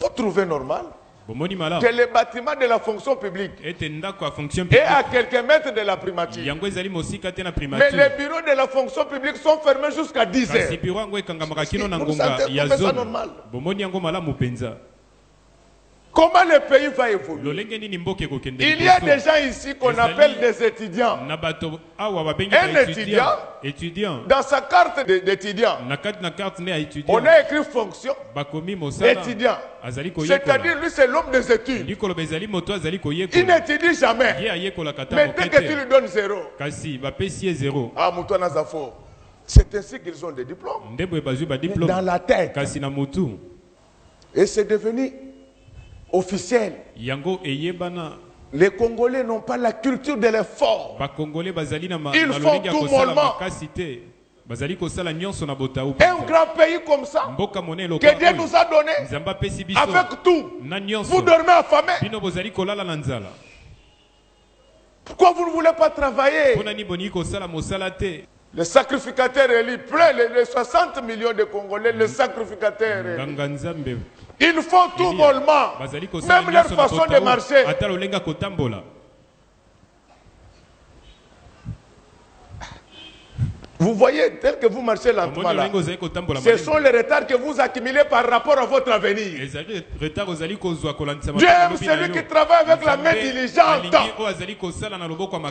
Vous trouvez normal que les bâtiments de la fonction publique est à quelques mètres de la primature. Mais les bureaux de la fonction publique sont fermés jusqu'à 10 heures. Vous sentez ça normal? Comment le pays va évoluer? Il y a des gens ici qu'on appelle des étudiants. Un étudiant, dans sa carte d'étudiant, on a écrit fonction étudiant. C'est-à-dire, lui, c'est l'homme des études. Il n'étudie jamais. Mais dès que tu lui donnes zéro, ah, Moutouana Zafo, c'est ainsi qu'ils ont des diplômes. Dans la tête. Et c'est devenu officiel. Les Congolais n'ont pas la culture de l'effort. Ils font tout mollement. Un grand pays comme ça, que Dieu nous a donné, avec tout, vous dormez affamé. Pourquoi vous ne voulez pas travailler? Le sacrificateur élit, les 60 millions de Congolais, le sacrificateur élit. Ils font tout mollement, même leur façon de marcher. Vous voyez, tel que vous marchez lentement là, ce sont les retards que vous accumulez par rapport à votre avenir. Dieu aime celui qui travaille avec la main diligente.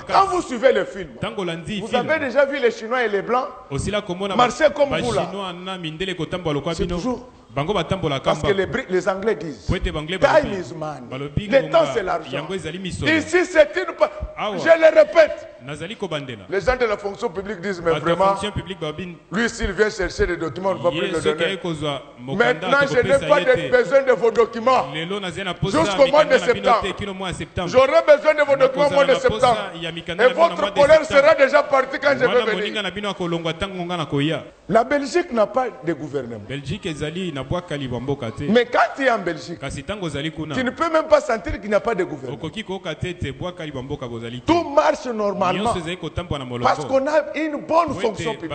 Quand vous suivez le film, vous avez déjà vu les Chinois et les Blancs marcher comme vous là. C'est toujours parce que les Anglais disent time is money. Le temps c'est l'argent. Ici c'est une... Je le répète. Les gens de la fonction publique disent mais vraiment, lui s'il vient chercher des documents, on ne va plus le donner. Maintenant je n'ai pas besoin de vos documents jusqu'au mois de septembre. J'aurai besoin de vos documents au mois de septembre. Et votre colère sera déjà partie quand je vais venir. La Belgique n'a pas de gouvernement. Mais quand tu es en Belgique, tu ne peux même pas sentir qu'il n'y a pas de gouvernement. Tout marche normalement parce qu'on a une bonne fonction publique.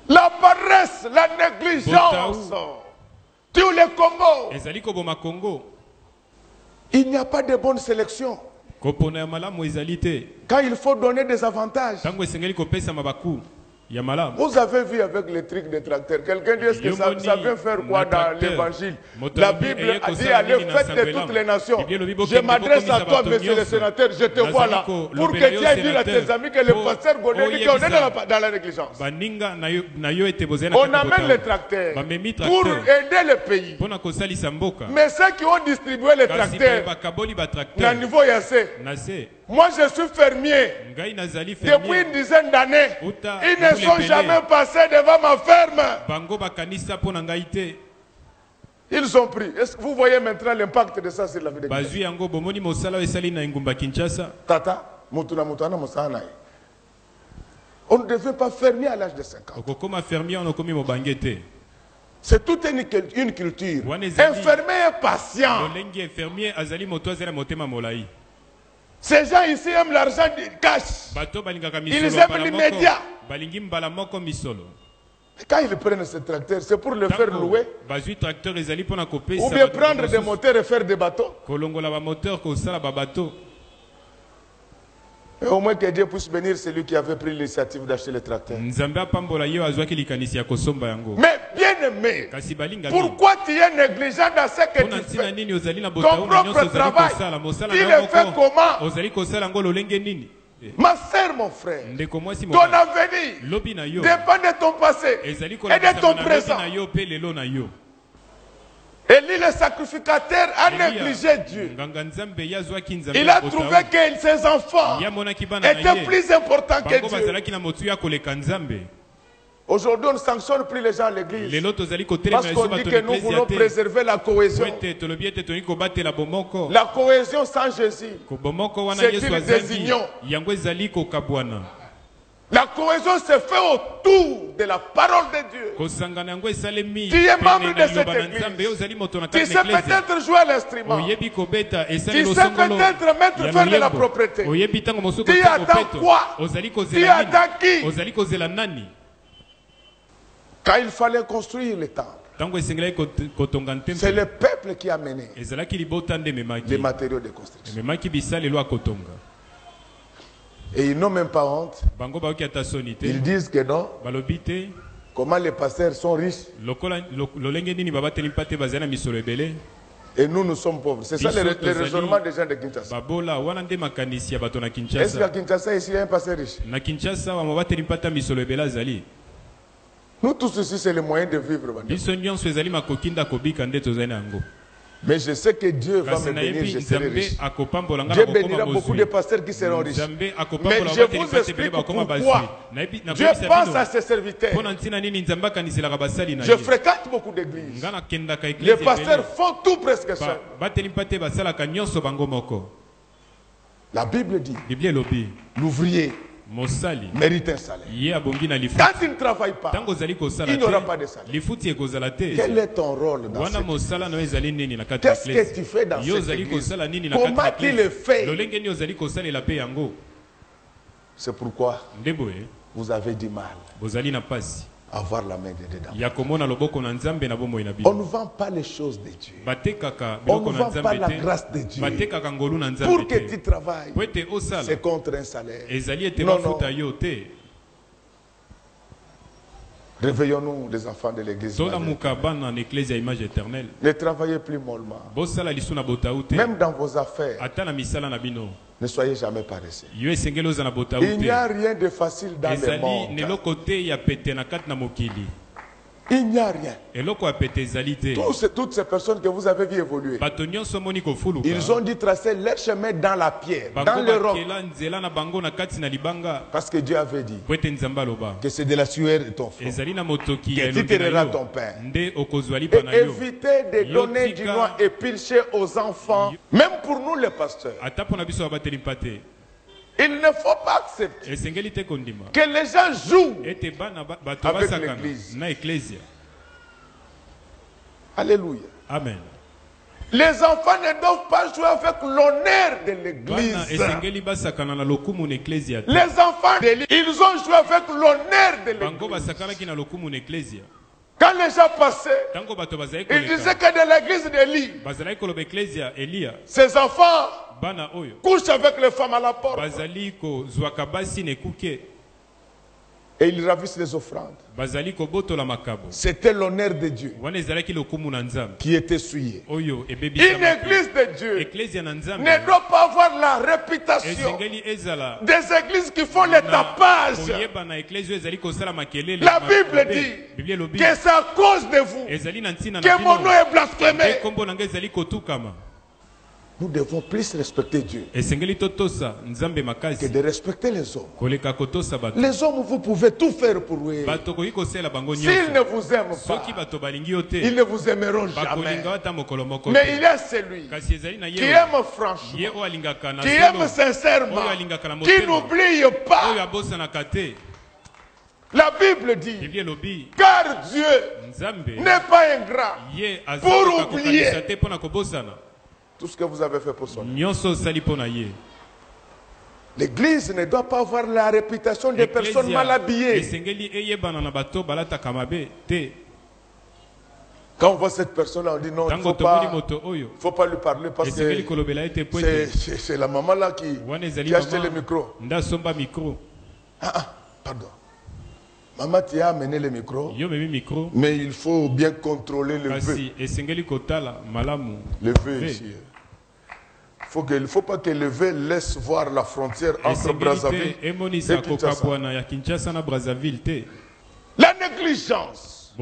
La paresse, la négligence, tous les Congo. Il n'y a pas de bonne sélection. Quand il faut donner des avantages. Vous avez vu avec les trucs des tracteurs, quelqu'un dit est-ce que ça vient faire quoi dans l'évangile? La Bible a dit allez faites de toutes les nations. Je m'adresse à toi, monsieur le sénateur, je te vois là, pour que tu ailles dire à tes amis que le pasteur Godé dit qu'on est dans la négligence. On amène les tracteurs pour aider le pays. Mais ceux qui ont distribué les tracteurs, dans le niveau Yassé, moi je suis fermier depuis une dizaine d'années. Ils ne sont jamais passés devant ma ferme. Ils ont pris. Est-ce que vous voyez maintenant l'impact de ça sur la vie de Kinshasa? Tata, on ne devait pas fermer à l'âge de 5 ans. C'est toute une culture. Un fermier est patient. Ces gens ici aiment l'argent cash. Ils aiment l'immédiat. Quand ils prennent ce tracteur, c'est pour le faire louer. Ou bien prendre des moteurs et faire des bateaux. Et au moins que Dieu puisse bénir celui qui avait pris l'initiative d'acheter le tracteur. Mais bien aimé, pourquoi tu es négligent dans ce que tu fais? Ton propre travail, tu le fais comment? Ma sœur, mon frère, ton avenir dépend de ton passé et de ton présent. Élie le sacrificateur a négligé Dieu. Il a trouvé que ses enfants étaient plus importants que Dieu. Aujourd'hui, on ne sanctionne plus les gens à l'église parce qu'on dit que nous voulons préserver la cohésion. La cohésion sans Jésus, c'est une désunion. La cohésion se fait autour de la parole de Dieu. Tu es membre de cette église. Tu sais peut-être jouer à l'instrument. Tu sais peut-être faire de la propreté. Tu attends quoi? Tu attends qui? Quand il fallait construire le temple, C'est le peuple qui a mené les matériaux de construction. Et ils n'ont même pas honte. Ils disent que non. Comment les pasteurs sont riches et nous sommes pauvres. C'est ça le raisonnement des gens de Kinshasa. Est-ce qu'à Kinshasa, ici, il y a un pasteur riche? Nous tous ici, c'est le moyen de vivre. Mais je sais que Dieu va me bénir, je serai riche. Dieu bénira beaucoup de pasteurs qui seront riches. Mais je vous explique pourquoi Dieu pense à ses serviteurs. Je fréquente beaucoup d'églises. Les pasteurs font tout presque seuls. La Bible dit, l'ouvrier mérite un salaire. Quand il ne travaille pas, il n'aura pas de salaire. Quel est ton rôle dans cette église? Qu'est-ce que tu fais dans cette église? Comment tu le fais? C'est pourquoi vous avez du mal à avoir la main de dedans. On ne vend pas les choses de Dieu. On ne vend pas la grâce de Dieu. Pour que tu travailles, c'est contre un salaire. Non, non. Réveillons-nous, les enfants de l'église. Ne travaillez plus mollement. Même dans vos affaires, ne soyez jamais paresseux. Il n'y a rien de facile dans le monde. Il n'y a rien. Toutes ces personnes que vous avez vues évoluer, ils ont dû tracer leur chemin dans la pierre, dans le roc. Parce que Dieu avait dit que c'est de la sueur de ton front que tu tireras ton pain. Et évitez de donner du noix épilché aux enfants, même pour nous les pasteurs. Il ne faut pas accepter que les gens jouent avec l'église. Alléluia. Amen. Les enfants ne doivent pas jouer avec l'honneur de l'église. Les enfants, ils ont joué avec l'honneur de l'église. Quand les gens passaient, ils disaient que de l'église d'Élie, ses enfants couchent avec les femmes à la porte. Et ils ravissent les offrandes. C'était l'honneur de Dieu qui était souillé. Une église de Dieu ne doit pas avoir la réputation des églises qui font les tapages. La Bible dit que c'est à cause de vous que mon nom est blasphémé. Nous devons plus respecter Dieu que de respecter les hommes. Les hommes, vous pouvez tout faire pour eux. S'ils ne vous aiment pas, ils ne vous aimeront jamais. Mais il y a celui qui aime franchement, qui aime sincèrement, qui n'oublie pas. La Bible dit, car Dieu n'est pas ingrat pour oublier tout ce que vous avez fait pour son âme. L'église ne doit pas avoir la réputation des personnes mal habillées. Quand on voit cette personne-là, on dit non, il ne faut pas lui parler parce que c'est la maman là qui a acheté le micro. Pardon. Maman, tu as amené le micro, mais il faut bien contrôler le vœu. Le vœu ici. Il ne faut pas que le vœu laisse voir la frontière entre Brazzaville et Kinshasa. La négligence.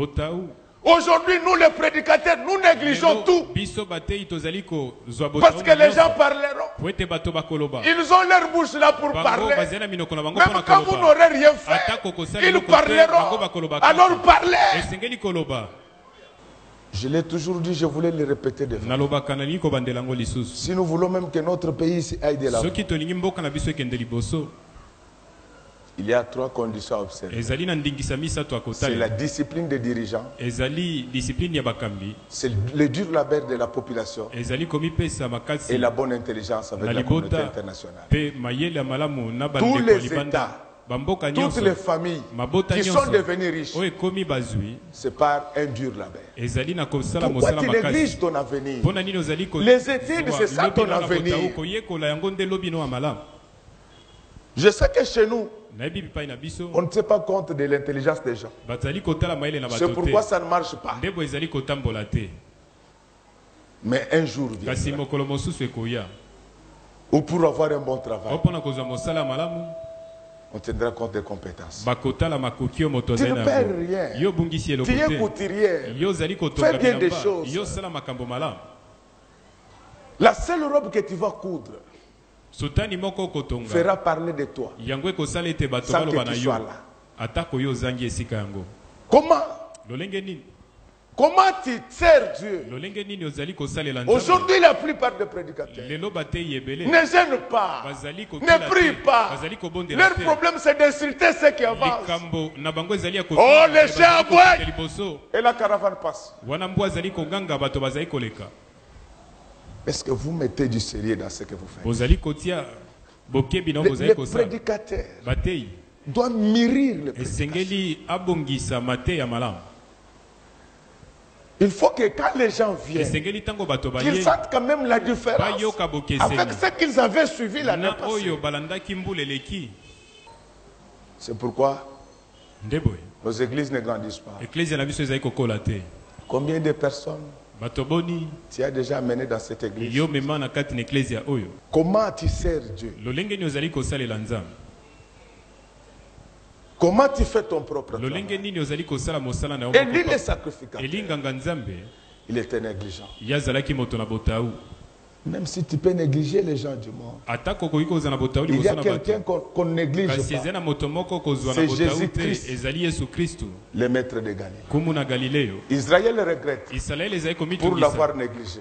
Aujourd'hui, nous les prédicateurs, nous négligeons tout. Parce que les gens parleront. Ils ont leur bouche là pour parler. Même quand vous n'aurez rien fait, ils parleront. Alors parlez. Je l'ai toujours dit, je voulais le répéter de fois. Si nous voulons même que notre pays aille de l'avant, il y a 3 conditions à observer. C'est la discipline des dirigeants. C'est le dur labeur de la population. Et la bonne intelligence avec la communauté internationale. Tous les États toutes les familles qui sont devenues riches, c'est par un dur labeur. Pourquoi tu négliges ton avenir? Les études, c'est ça ton avenir. Je sais que chez nous, on ne tient pas compte de l'intelligence des gens. C'est pourquoi ça ne marche pas. Mais un jour viendra où pour avoir un bon travail, on tiendra compte des compétences. Tu ne perds rien. Tu n'écoutes rien. Fais bien des choses. La seule robe que tu vas coudre fera parler de toi sans que tu sois là. Comment tu sers Dieu? Aujourd'hui, la plupart des prédicateurs ne gênent pas, ne prient pas. Leur problème, c'est d'insulter ceux qui avancent. Oh, les chiens aboient et la caravane passe. Est-ce que vous mettez du sérieux dans ce que vous faites? Les prédicateurs doivent mûrir le prédicateur. Il faut que quand les gens viennent, qu'ils sentent quand même la différence avec ce qu'ils avaient suivi l'année passée. C'est pourquoi nos églises ne grandissent pas. Combien de personnes tu as déjà amené dans cette église? Comment tu sers Dieu? Comment tu fais ton propre travail? Et lui, les sacrificateurs, il était négligent. Même si tu peux négliger les gens du monde, il y a quelqu'un qu'on ne néglige pas. C'est Jésus-Christ, le maître de Galilée. Israël le regrette pour l'avoir négligé.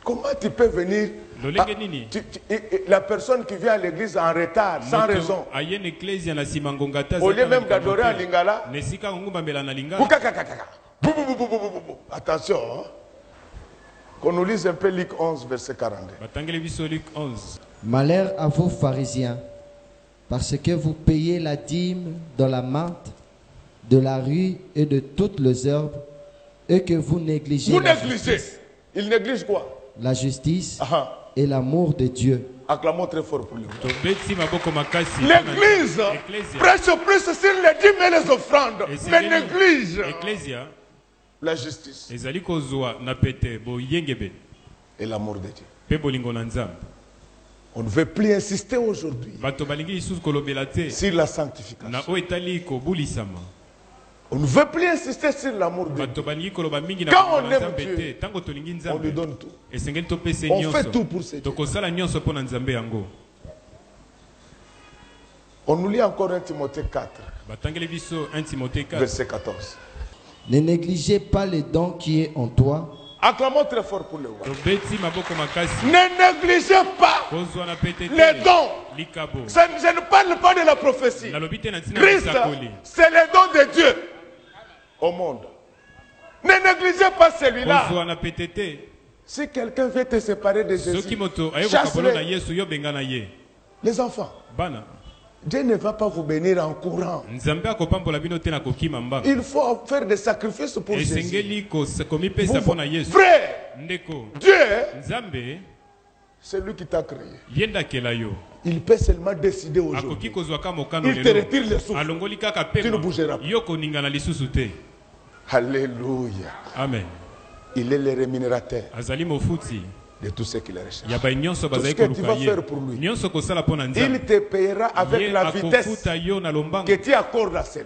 Comment tu peux venir, la personne qui vient à l'église en retard, sans raison, au lieu même d'adorer en lingala, attention, hein? Qu'on nous lise un peu Luc 11, verset 42. Malheur à vous, pharisiens, parce que vous payez la dîme dans la menthe, de la rue et de toutes les herbes, et que vous négligez. Vous négligez. Il néglige quoi? La justice et l'amour de Dieu. Acclamons très fort pour lui. L'église prêche plus sur les dîmes et les offrandes, mais néglige la justice et l'amour de Dieu. On ne veut plus insister aujourd'hui sur la sanctification. On ne veut plus insister sur l'amour de Dieu. Quand on aime Dieu, on lui donne tout. On fait tout pour ce Dieu. On nous lit encore 1 Timothée 4, verset 14. Ne négligez pas les dons qui est en toi. Acclamons très fort pour le roi. Ne négligez pas les dons. Je ne parle pas de la prophétie. Christ, c'est les dons de Dieu au monde. Ne négligez pas celui-là. Si quelqu'un veut te séparer de Jésus, chasse-le. Les enfants, Dieu ne va pas vous bénir en courant. Il faut faire des sacrifices pour Jésus. Frère, Dieu, c'est lui qui t'a créé. Il peut seulement décider aujourd'hui. Il te retire les souffles. Tu ne bougeras pas. Alléluia. Amen. Il est le rémunérateur de tout ce qu'il a recherché. Tout ce que tu vas faire pour lui, il te payera avec la vitesse que tu accordes à cela.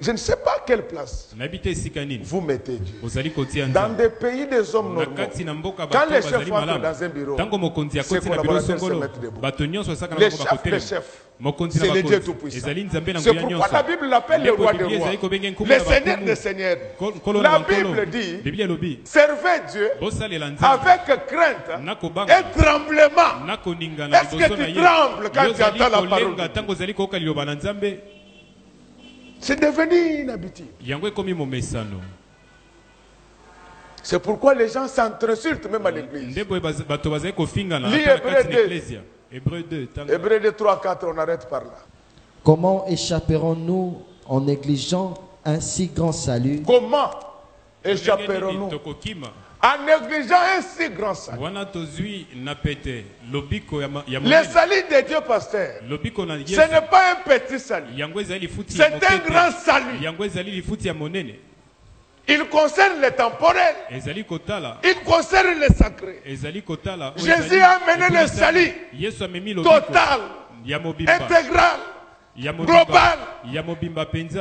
Je ne sais pas à quelle place vous mettez Dieu. Dans des pays des hommes normaux, quand les chefs entrent dans un bureau, ses collaborateurs se mettent debout. Les chefs, c'est le Dieu Tout-Puissant. C'est pourquoi la Bible l'appelle le roi des rois, le Seigneur des seigneurs. La Bible dit, servez Dieu avec crainte et tremblement. Est-ce que tu trembles quand tu entends la parole? C'est devenu une habitude. C'est pourquoi les gens s'entresultent même à l'église. Hébreux 2, Hébreux 2, 3, 4, on arrête par là. Comment échapperons-nous en négligeant un si grand salut? Comment échapperons-nous en négligeant un si grand salut? Le salut de Dieu, pasteur, ce n'est pas un petit salut. C'est un grand salut. Il concerne le temporel. Il concerne le sacré. Jésus a amené le salut total, intégral, global.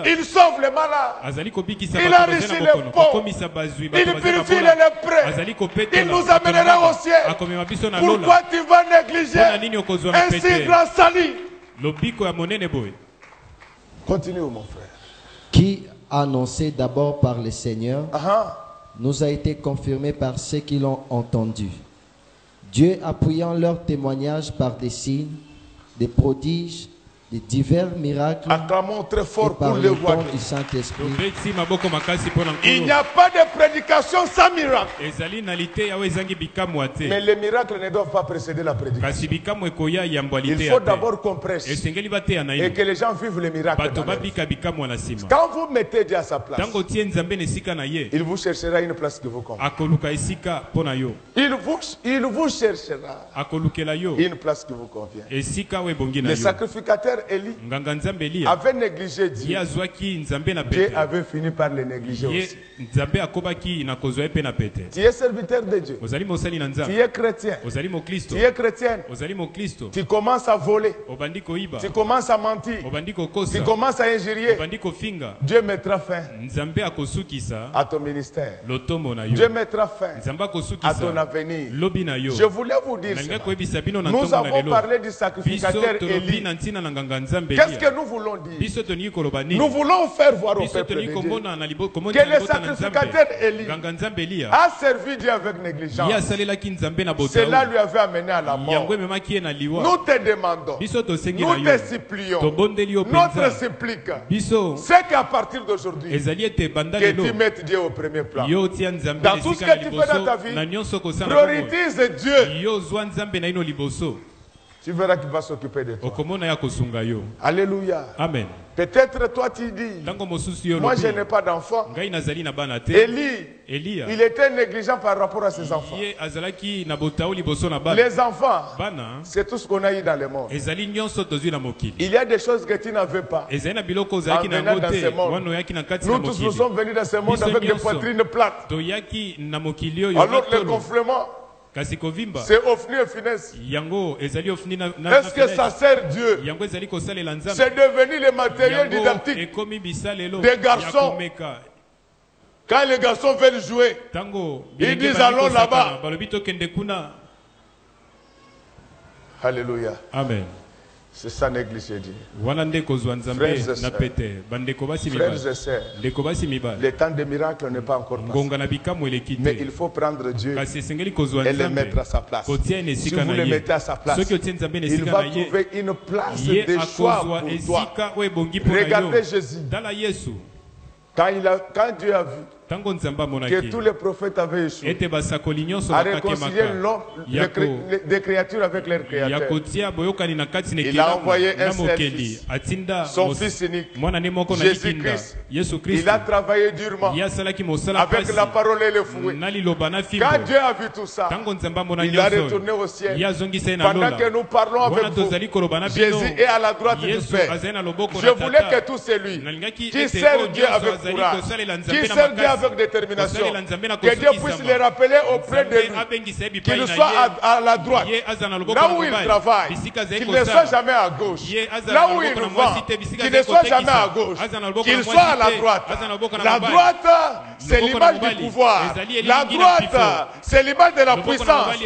Il sauve les malades. Il enrichit les pauvres. Il purifie les lépreux. Il nous amènera au ciel. Pourquoi tu vas négliger un si grand salut? Continue, mon frère. Qui, annoncé d'abord par le Seigneur, nous a été confirmé par ceux qui l'ont entendu. Dieu appuyant leur témoignage par des signes, des prodiges, des divers miracles, acclamons très fort et par pour le le don roi. du Saint-Esprit. Il n'y a pas de prédication sans miracle. Mais les miracles ne doivent pas précéder la prédication. Il faut d'abord qu'on prêche et que les gens vivent les miracles dans leur vie. Quand vous mettez Dieu à sa place, il vous cherchera une place que vous convient. Il vous cherchera une place qui vous convient. Le sacrificateur Élie avait négligé Dieu. Dieu avait fini par le négliger aussi. Tu es serviteur de Dieu. Tu es chrétien. Tu es chrétienne. Tu commences à voler. Tu commences à mentir. Tu commences à injurier. Dieu mettra fin à ton ministère. Dieu mettra fin à ton avenir. Je voulais vous dire ça. Nous avons parlé du sacrificateur Élie. Qu'est-ce que nous voulons dire? Nous voulons faire voir au peuple de Dieu que le sacrificateur Élie a servi Dieu avec négligence. Cela lui avait amené à la mort. Nous te demandons, nous te supplions, notre supplique, c'est qu'à partir d'aujourd'hui, que tu mettes Dieu au premier plan. Dans tout ce que tu fais dans ta vie, priorise Dieu. Tu verras qu'il va s'occuper de toi. Alléluia. Amen. Peut-être toi tu dis, moi je n'ai pas d'enfant. Élie, il était négligent par rapport à ses enfants. Les enfants, c'est tout ce qu'on a eu dans le monde. Il y a des choses que tu n'avais pas. En venant dans ce monde. Nous tous nous sommes venus dans ce monde avec des poitrines plates. Alors le gonflement, c'est OFNI et finesse. Est-ce que ça sert Dieu? C'est devenu le matériel didactique des garçons. Quand les garçons veulent jouer, ils disent allons là-bas. Alléluia. Amen. C'est ça négliger Dieu. Frères et sœurs, le temps des miracles n'est pas encore passé. Mais il faut prendre Dieu et le mettre à sa place. Si vous le mettez à sa place, il va trouver une place de choix pour toi. Regardez Jésus. Quand Dieu a vu que tous les prophètes avaient échoué à réconcilier l'homme, des créatures avec leurs créateurs, il a envoyé un seul fils, son fils unique, Jésus-Christ. Il a travaillé durement avec la parole et le fouet. Quand Dieu a vu tout ça, il a retourné au ciel. Pendant que nous parlons avec vous, Jésus est à la droite du Père. Je voulais que tout celui qui sert Dieu avec courage, qui sert Dieu avec détermination, que Dieu puisse les rappeler auprès de lui, qu'il soit à la droite, là où il travaille, qu'il ne soit jamais à gauche, là où il vend, qu'il ne soit jamais à gauche, qu'il soit à la droite. La droite, c'est l'image du pouvoir. La droite, c'est l'image de la puissance.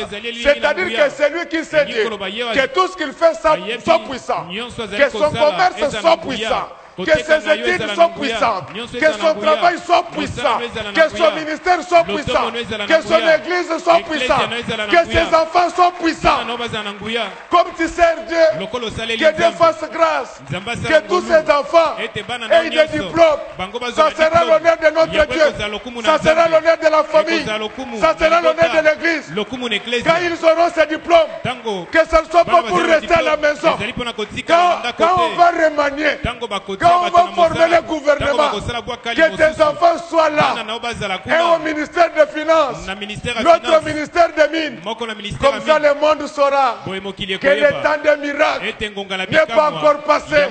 C'est-à-dire que c'est lui qui sait Dieu, que tout ce qu'il fait soit puissant, que son commerce soit puissant, que ses études soient puissantes, que son travail soit puissant, que son ministère soit puissant, que son église soit puissante, que ses enfants soient puissants. Comme tu sers Dieu, que Dieu fasse grâce, que tous ses enfants aient des diplômes. Ça sera l'honneur de notre Dieu, ça sera l'honneur de la famille, ça sera l'honneur de l'église. Quand ils auront ces diplômes, que ce ne soit pas pour rester à la maison. Quand on va remanier, quand on va former le gouvernement, que tes enfants soient là. Et au ministère des Finances, notre ministère des Mines, comme ça le monde saura que le temps des miracles n'est pas encore passé.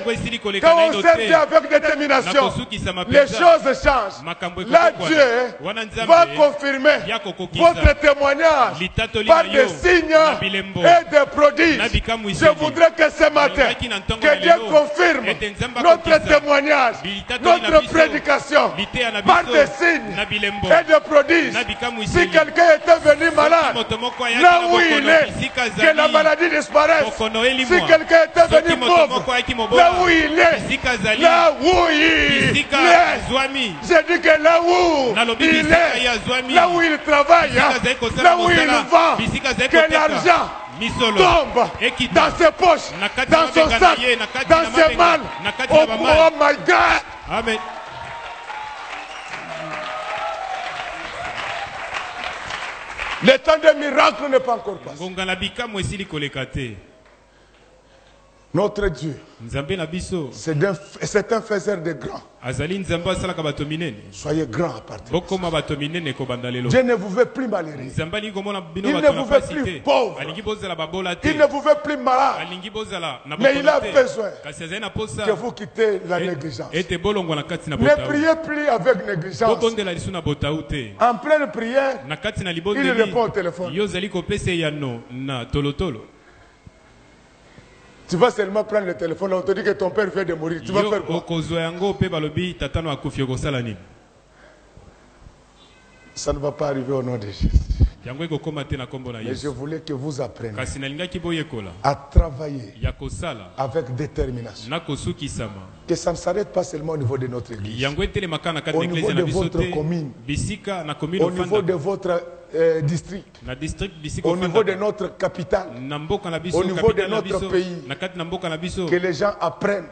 Quand on sert Dieu avec détermination, les choses changent. Là, Dieu va confirmer votre témoignage par des signes et des prodiges. Je voudrais que ce matin, que Dieu confirme notre témoignage, notre prédication par des signes et des prodiges. Si quelqu'un était venu malade, là où il est, que la maladie disparaisse. Si quelqu'un était venu pauvre, là où il est, là où il est, j'ai dit que là où il est, là où il travaille, là où il va, que l'argent tombe dans ses poches, dans son sac, dans ses mains. Oh my God! Amen. Le temps des miracles n'est pas encore passé. Notre Dieu, c'est un faiseur de grands. Soyez grands à partir de ça. Dieu ne vous veut plus malheureux. Il ne vous veut plus pauvre. Il ne vous veut plus malade. Mais il a besoin que vous quittez la négligence. Ne priez plus avec négligence. En pleine prière, il répond au téléphone. Tu vas seulement prendre le téléphone, on te dit que ton père vient de mourir. Tu vas faire quoi? Ça ne va pas arriver au nom de Jésus. Mais je voulais que vous appreniez à travailler avec détermination. Que ça ne s'arrête pas seulement au niveau de notre église, au niveau de votre commune, au niveau de votre district, au niveau de notre capitale, au niveau de notre pays. Que les gens apprennent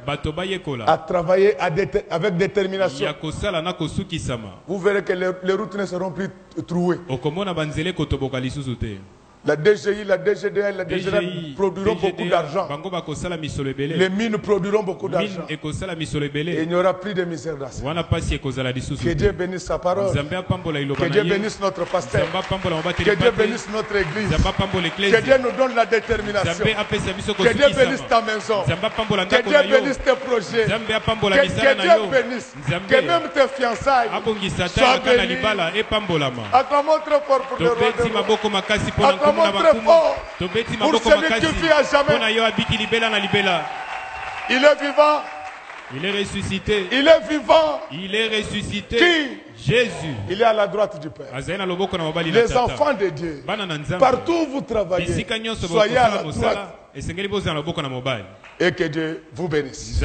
à travailler avec détermination. Vous verrez que les routes ne seront plus trouées. La DGI, la DGDL, la DGDL produiront beaucoup d'argent. Les mines produiront beaucoup d'argent. Et il n'y aura plus de misère d'assaut. Que Dieu bénisse sa parole. Que Dieu bénisse notre pasteur. Que Dieu bénisse notre église. Que Dieu nous donne la détermination. Que Dieu bénisse ta maison. Que Dieu bénisse tes projets. Que Dieu bénisse. Que même tes fiançailles soient bénies. Acclamons très fort pour le roi de roi. Très fort pour celui qui vit à jamais. Il est vivant. Il est ressuscité. Il est vivant. Il est ressuscité. Qui? Jésus. Il est à la droite du Père. Les enfants de Dieu, partout où vous travaillez, soyez à la droite. Et que Dieu vous bénisse.